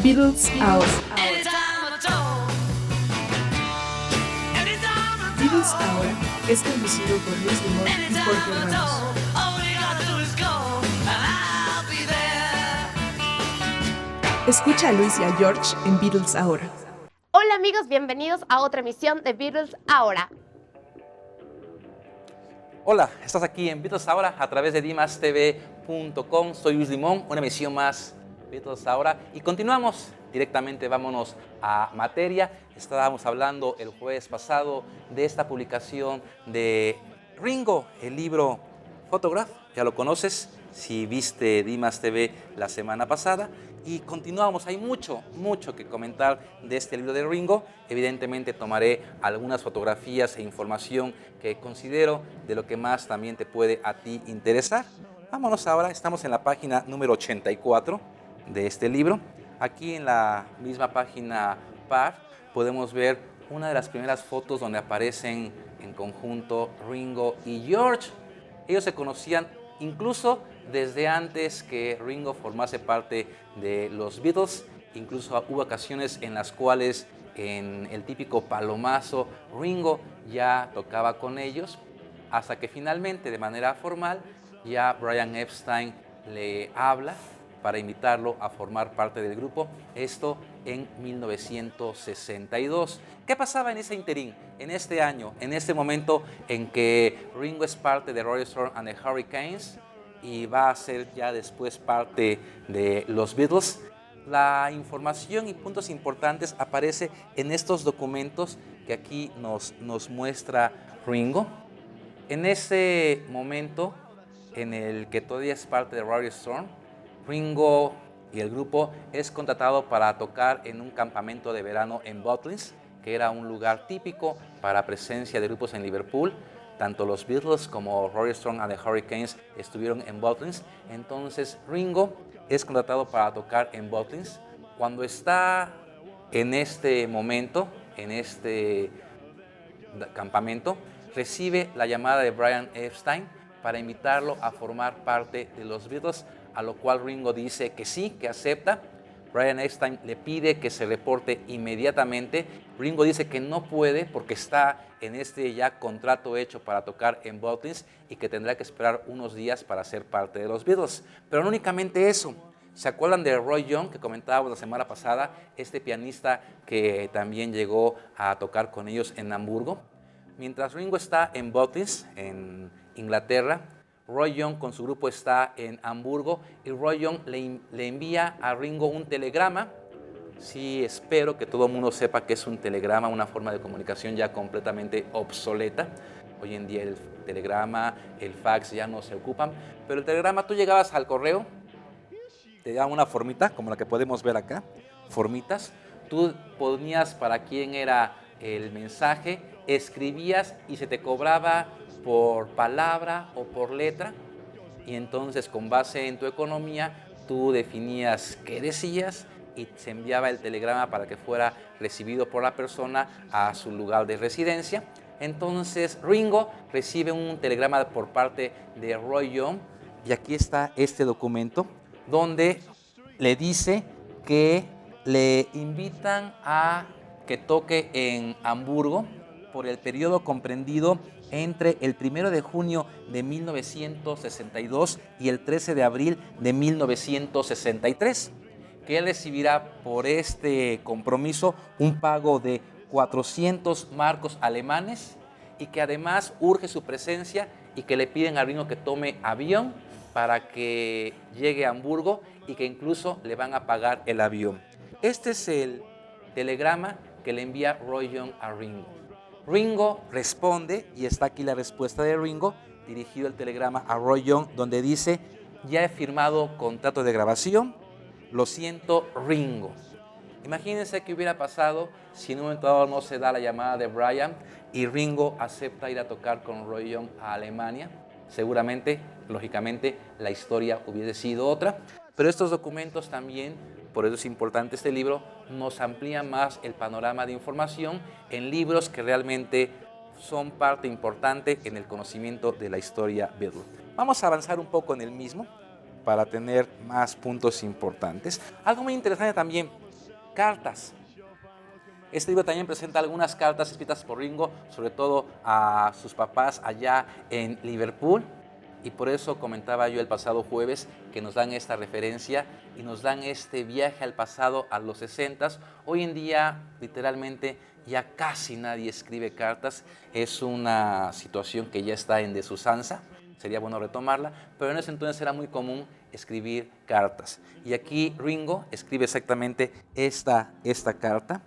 Beatles Hour. Beatles Hour es conducido por Luis Limón y Jorge Ramos. Escucha a Luis y a George en Beatles Ahora. Hola amigos, bienvenidos a otra emisión de Beatles Ahora. Hola, estás aquí en Beatles Ahora a través de dimastv.com. Soy Luis Limón, una emisión más Beatles Ahora. Y continuamos directamente, vámonos a materia. Estábamos hablando el jueves pasado de esta publicación de Ringo, el libro Photograph. Ya lo conoces, si viste Dimas TV la semana pasada. Y continuamos, hay mucho que comentar de este libro de Ringo. Evidentemente tomaré algunas fotografías e información que considero de lo que más también te puede a ti interesar. Vámonos ahora, estamos en la página número 84 de este libro. Aquí en la misma página par podemos ver una de las primeras fotos donde aparecen en conjunto Ringo y George. Ellos se conocían incluso desde antes que Ringo formase parte de los Beatles. Incluso hubo ocasiones en las cuales en el típico palomazo Ringo ya tocaba con ellos, hasta que finalmente de manera formal ya Brian Epstein le habla para invitarlo a formar parte del grupo, esto en 1962. ¿Qué pasaba en ese interín, en este año, en este momento en que Ringo es parte de Rolling Stone and the Hurricanes y va a ser ya después parte de los Beatles? La información y puntos importantes aparece en estos documentos que aquí nos muestra Ringo. En ese momento en el que todavía es parte de Rolling Stone, Ringo y el grupo es contratado para tocar en un campamento de verano en Butlins, que era un lugar típico para presencia de grupos en Liverpool. Tanto los Beatles como Rolling Stone and the Hurricanes estuvieron en Butlins. Entonces Ringo es contratado para tocar en Butlins. Cuando está en este momento, en este campamento, recibe la llamada de Brian Epstein para invitarlo a formar parte de los Beatles, a lo cual Ringo dice que sí, que acepta. Brian Epstein le pide que se reporte inmediatamente. Ringo dice que no puede porque está en este ya contrato hecho para tocar en Butlins y que tendrá que esperar unos días para ser parte de los Beatles. Pero no únicamente eso. ¿Se acuerdan de Roy Young, que comentábamos la semana pasada? Este pianista que también llegó a tocar con ellos en Hamburgo. Mientras Ringo está en Butlins, en Inglaterra, Roy Young con su grupo está en Hamburgo y Roy Young le envía a Ringo un telegrama. Sí, espero que todo el mundo sepa que es un telegrama, una forma de comunicación ya completamente obsoleta. Hoy en día el telegrama, el fax ya no se ocupan, pero el telegrama, tú llegabas al correo, te daban una formita, como la que podemos ver acá, formitas. Tú ponías para quién era el mensaje, escribías y se te cobraba por palabra o por letra, y entonces con base en tu economía tú definías qué decías y se enviaba el telegrama para que fuera recibido por la persona a su lugar de residencia. Entonces Ringo recibe un telegrama por parte de Roy Young y aquí está este documento donde le dice que le invitan a que toque en Hamburgo por el periodo comprendido entre el 1 de junio de 1962 y el 13 de abril de 1963, que él recibirá por este compromiso un pago de 400 marcos alemanes y que además urge su presencia y que le piden a Ringo que tome avión para que llegue a Hamburgo y que incluso le van a pagar el avión. Este es el telegrama que le envía Roy Young a Ringo. Ringo responde, y está aquí la respuesta de Ringo, dirigido el telegrama a Roy Young, donde dice: ya he firmado contrato de grabación, lo siento, Ringo. Imagínense qué hubiera pasado si en un momento dado no se da la llamada de Brian y Ringo acepta ir a tocar con Roy Young a Alemania. Seguramente, lógicamente, la historia hubiese sido otra, pero estos documentos también, por eso es importante este libro, nos amplían más el panorama de información en libros que realmente son parte importante en el conocimiento de la historia Beatles. Vamos a avanzar un poco en el mismo para tener más puntos importantes. Algo muy interesante también, cartas. Este libro también presenta algunas cartas escritas por Ringo, sobre todo a sus papás allá en Liverpool. Y por eso comentaba yo el pasado jueves que nos dan esta referencia y nos dan este viaje al pasado a los 60s. Hoy en día, literalmente, ya casi nadie escribe cartas. Es una situación que ya está en desusanza. Sería bueno retomarla, pero en ese entonces era muy común escribir cartas. Y aquí Ringo escribe exactamente esta carta.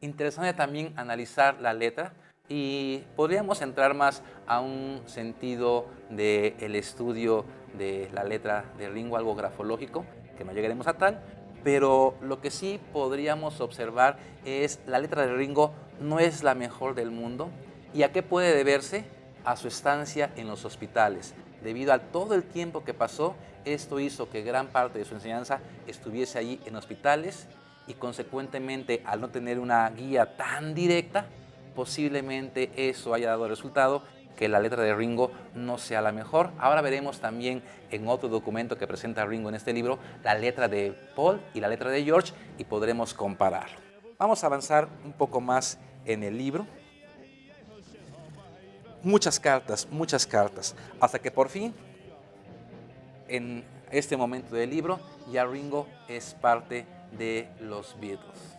Interesante también analizar la letra y podríamos entrar más a un sentido del estudio de la letra de Ringo, algo grafológico, que no llegaremos a tal, pero lo que sí podríamos observar es la letra de Ringo no es la mejor del mundo. ¿Y a qué puede deberse? A su estancia en los hospitales. Debido a todo el tiempo que pasó, esto hizo que gran parte de su enseñanza estuviese allí en hospitales y consecuentemente al no tener una guía tan directa, posiblemente eso haya dado resultado que la letra de Ringo no sea la mejor. Ahora veremos también en otro documento que presenta Ringo en este libro la letra de Paul y la letra de George y podremos compararlo. Vamos a avanzar un poco más en el libro. Muchas cartas, hasta que por fin, en este momento del libro, ya Ringo es parte de los Beatles.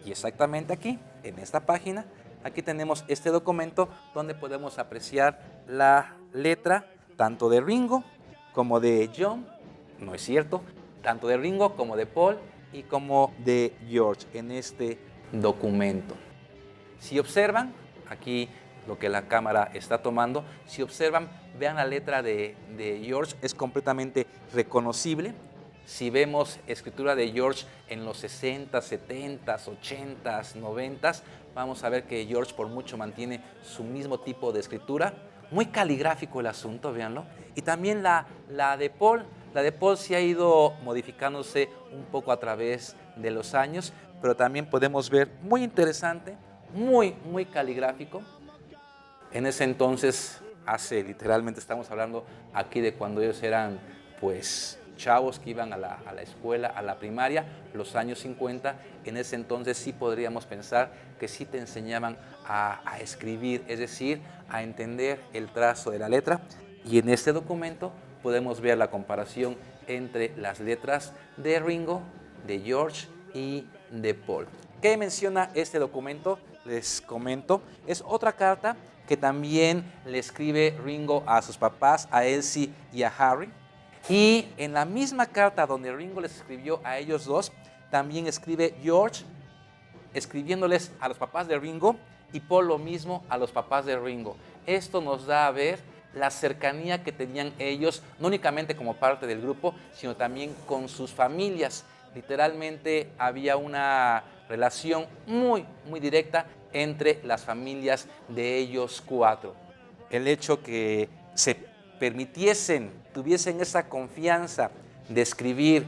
Y exactamente aquí, en esta página, aquí tenemos este documento donde podemos apreciar la letra tanto de Ringo como de John, no es cierto, tanto de Ringo como de Paul y como de George en este documento. Si observan, aquí lo que la cámara está tomando, si observan, vean la letra de George, es completamente reconocible. Si vemos escritura de George en los 60s, 70s, 80s, 90s, vamos a ver que George por mucho mantiene su mismo tipo de escritura. Muy caligráfico el asunto, véanlo. Y también la de Paul. La de Paul sí ha ido modificándose un poco a través de los años, pero también podemos ver muy interesante, muy caligráfico. En ese entonces, literalmente estamos hablando aquí de cuando ellos eran pues chavos que iban a la escuela, a la primaria, los años 50, en ese entonces sí podríamos pensar que sí te enseñaban a escribir, es decir, a entender el trazo de la letra. Y en este documento podemos ver la comparación entre las letras de Ringo, de George y de Paul. ¿Qué menciona este documento? Les comento, es otra carta que también le escribe Ringo a sus papás, a Elsie y a Harry. Y en la misma carta donde Ringo les escribió a ellos dos, también escribe George, escribiéndoles a los papás de Ringo, y Paul lo mismo a los papás de Ringo. Esto nos da a ver la cercanía que tenían ellos, no únicamente como parte del grupo, sino también con sus familias. Literalmente había una relación muy directa entre las familias de ellos cuatro. El hecho que se tuviesen esa confianza de escribir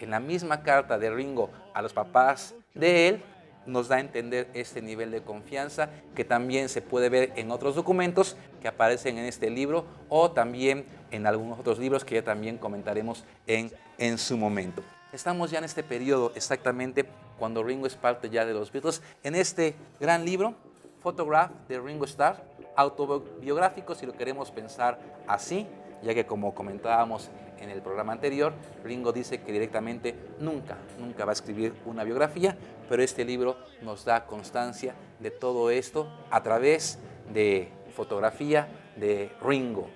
en la misma carta de Ringo a los papás de él, nos da a entender este nivel de confianza que también se puede ver en otros documentos que aparecen en este libro o también en algunos otros libros que ya también comentaremos en su momento. Estamos ya en este periodo exactamente cuando Ringo es parte ya de los Beatles, en este gran libro, Photograph de Ringo Starr, autobiográfico si lo queremos pensar así, ya que como comentábamos en el programa anterior, Ringo dice que directamente nunca va a escribir una biografía, pero este libro nos da constancia de todo esto a través de fotografía de Ringo.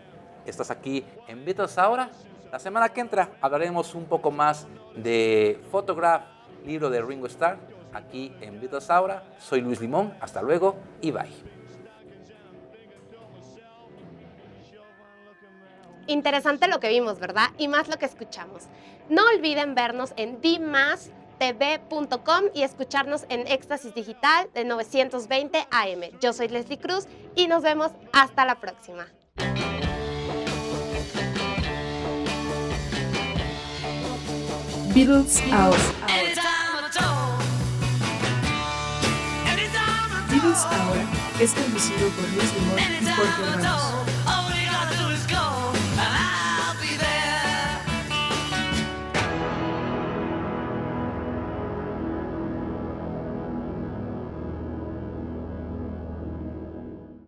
Estás aquí en Beatles Ahora. La semana que entra hablaremos un poco más de Photograph, libro de Ringo Starr, aquí en Beatles Ahora. Soy Luis Limón, hasta luego y bye. Interesante lo que vimos, ¿verdad? Y más lo que escuchamos. No olviden vernos en dmastv.com y escucharnos en Éxtasis Digital de 920 AM. Yo soy Leslie Cruz y nos vemos hasta la próxima. Beatles Ahora. Beatles Ahora es conducido por Luis Limón y Jorge Ramos.